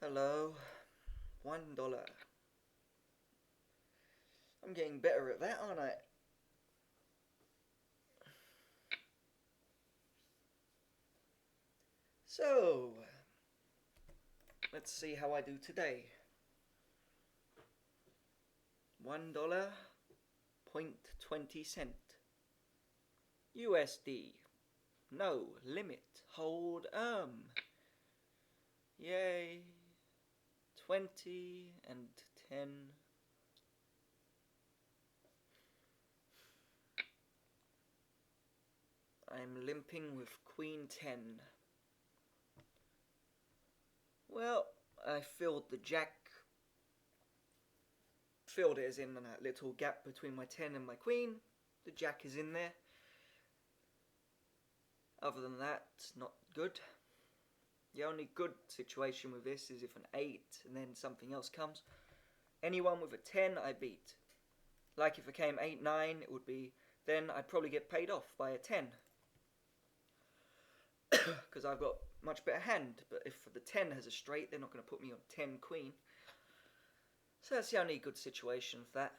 Hello. $1. I'm getting better at that, aren't I? So, let's see how I do today. $1.20 USD. No limit. Hold Yay. 20 and 10. I'm limping with Queen 10. Well, I filled the jack. Filled it as in that little gap between my 10 and my queen. The jack is in there. Other than that, not good. The only good situation with this is if an 8 and then something else comes. Anyone with a 10 I beat. Like if it came 8, 9, it would be, then I'd probably get paid off by a 10. Because I've got much better hand. But if the 10 has a straight, they're not going to put me on 10 queen. So that's the only good situation with that.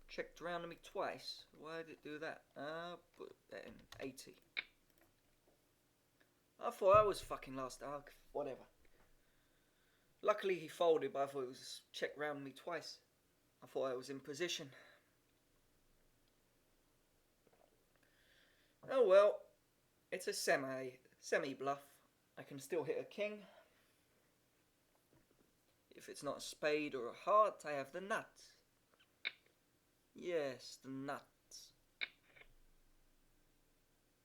Checked around on me twice. Why did it do that? Put that in 80. I thought I was fucking last. Whatever. Luckily he folded, but I thought it was checked round me twice. I thought I was in position. Oh well. It's a semi bluff. I can still hit a king. If it's not a spade or a heart, I have the nut. Yes, the nut.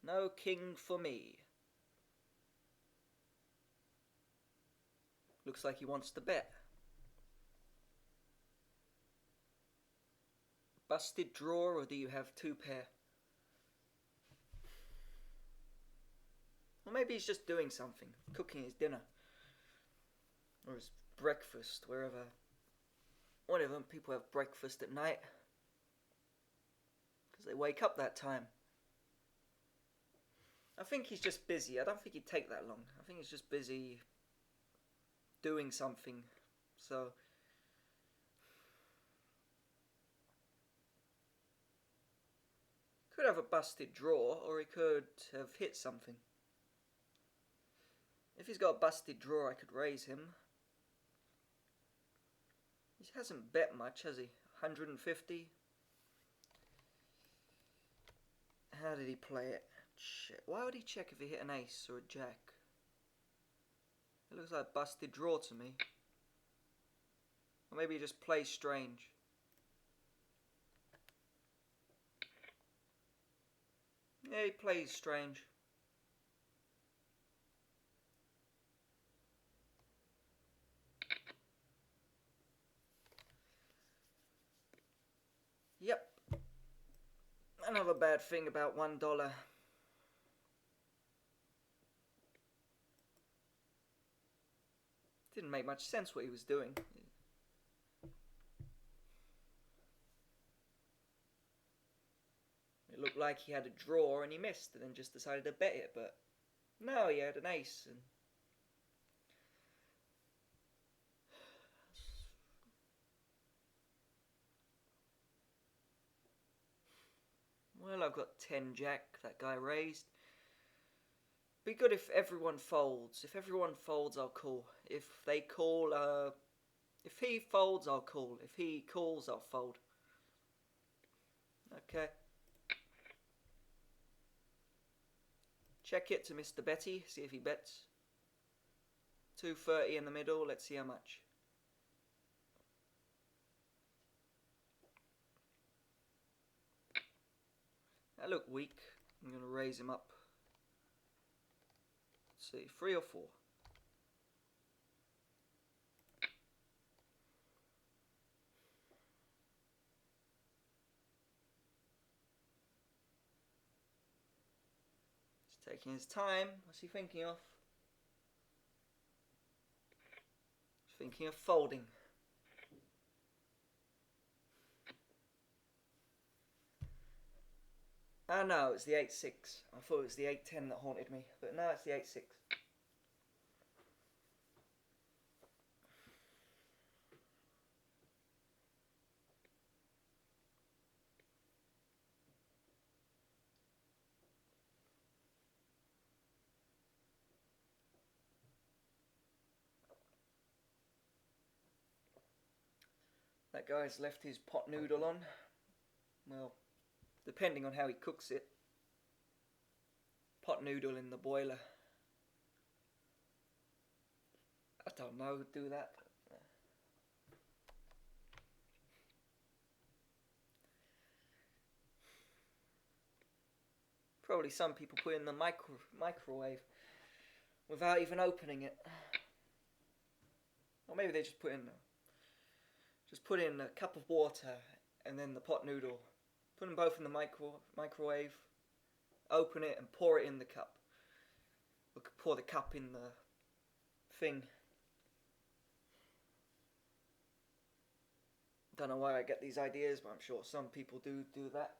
No king for me. Looks like he wants to bet. Busted draw, or do you have 2 pair? Or maybe he's just doing something. Cooking his dinner. Or his breakfast, wherever. Whatever, people have breakfast at night. Because they wake up that time. I think he's just busy. I don't think he'd take that long. I think he's just busy doing something. So could have a busted draw, or he could have hit something. If he's got a busted draw, I could raise him. He hasn't bet much, has he? 150. How did he play it? Shit. Why would he check if he hit an ace or a jack? It looks like a busted draw to me. Or maybe he just plays strange. Yeah, he plays strange. Yep. Another bad thing about $1. Didn't make much sense what he was doing. It looked like he had a draw and he missed and then just decided to bet it, but no, he had an ace. And well, I've got 10 jack, that guy raised. Be good if everyone folds. If everyone folds, I'll call. If they call, if he folds, I'll call. If he calls, I'll fold. Okay. Check it to Mr. Betty, see if he bets. 230 in the middle, let's see how much. That looked weak. I'm going to raise him up. Let's see, 3 or 4. He's taking his time. What's he thinking of? He's thinking of folding. Ah no, it's the 8-6. I thought it was the 8-10 that haunted me, but no, it's the 8-6. That guy's left his pot noodle on. Well, depending on how he cooks it. Pot noodle in the boiler. I don't know, do that. Probably some people put it in the microwave without even opening it. Or maybe they just put in a cup of water and then the pot noodle. Put them both in the microwave, open it and pour it in the cup. We could pour the cup in the thing. Don't know where I get these ideas, but I'm sure some people do that.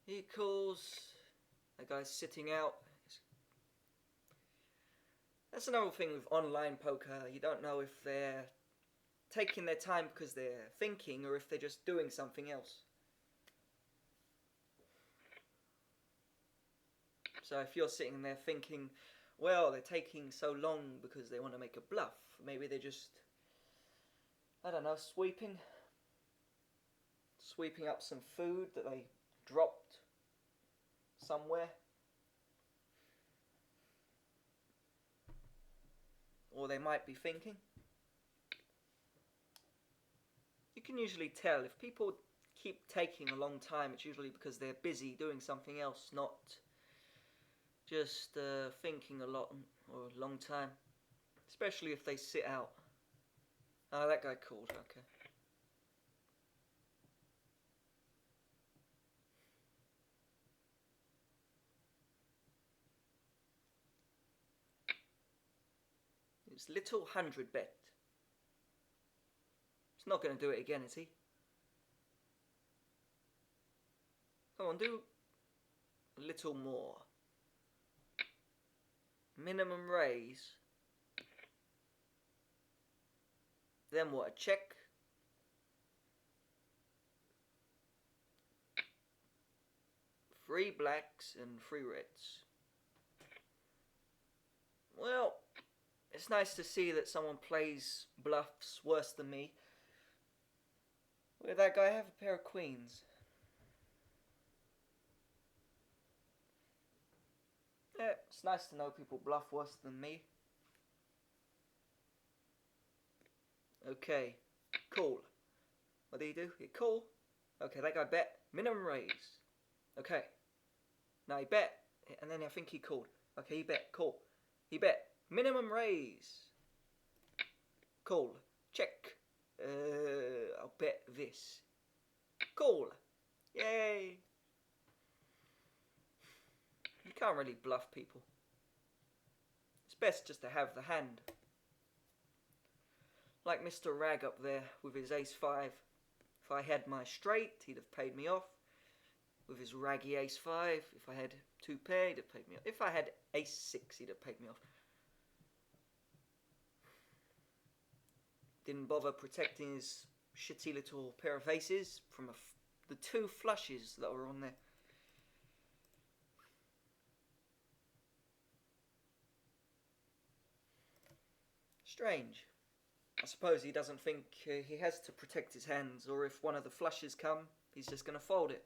Equals. That guy's sitting out. That's another thing with online poker. You don't know if they're taking their time because they're thinking or if they're just doing something else. So if you're sitting there thinking, well, they're taking so long because they want to make a bluff. Maybe they're just, I don't know, sweeping up some food that they dropped somewhere. Or they might be thinking. You can usually tell if people keep taking a long time, it's usually because they're busy doing something else, not just thinking a lot or a long time. Especially if they sit out. Oh, that guy called, okay. It's little 100 bet. He's not going to do it again, is he? Come on, do a little more. Minimum raise. Then what? A check? Three blacks and three reds. Well, it's nice to see that someone plays bluffs worse than me. Look at that guy have a pair of queens. Yeah, it's nice to know people bluff worse than me. Okay, cool. What did he do? He call. Okay, that guy bet. Minimum raise. Okay. Now he bet, and then I think he called. Okay, he bet. Call. He bet. Minimum raise. Call. Check. I'll bet this. Call. Yay. You can't really bluff people. It's best just to have the hand. Like Mr. Rag up there with his ace-5. If I had my straight, he'd have paid me off. With his raggy ace-5, if I had two pair, he'd have paid me off. If I had ace-6, he'd have paid me off. Didn't bother protecting his shitty little pair of aces from the two flushes that were on there. Strange. I suppose he doesn't think he has to protect his hands, or if one of the flushes come, he's just going to fold it.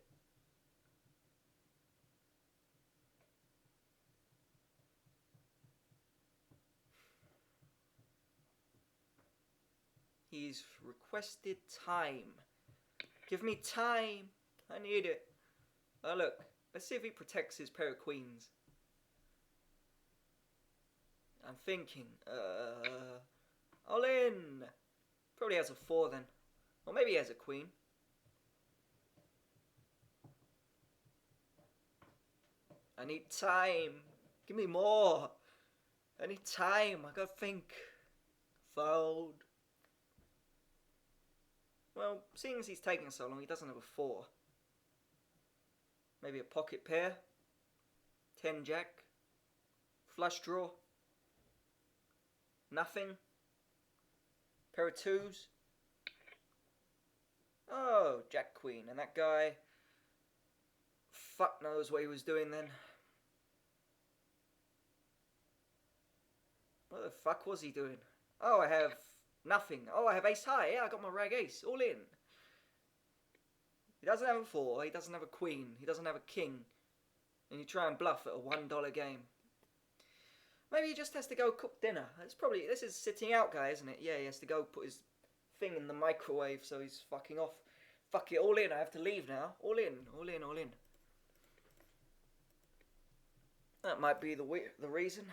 He's requested time. Give me time. I need it. Oh look, let's see if he protects his pair of queens. I'm thinking, all in. Probably has a 4 then. Or maybe he has a queen. I need time. Give me more. I need time. I gotta think. Fold. Well, seeing as he's taking so long, he doesn't have a 4. Maybe a pocket pair. 10 jack. Flush draw. Nothing. Pair of 2s. Oh, jack queen. And that guy, fuck knows what he was doing then. What the fuck was he doing? Oh, I have nothing. Oh, I have ace high. Yeah, I got my rag ace. All in. He doesn't have a 4. He doesn't have a queen. He doesn't have a king. And you try and bluff at a $1 game. Maybe he just has to go cook dinner. This is sitting out guy, isn't it? Yeah, he has to go put his thing in the microwave, so he's fucking off. Fuck it, all in. I have to leave now. All in, all in, all in. That might be the reason.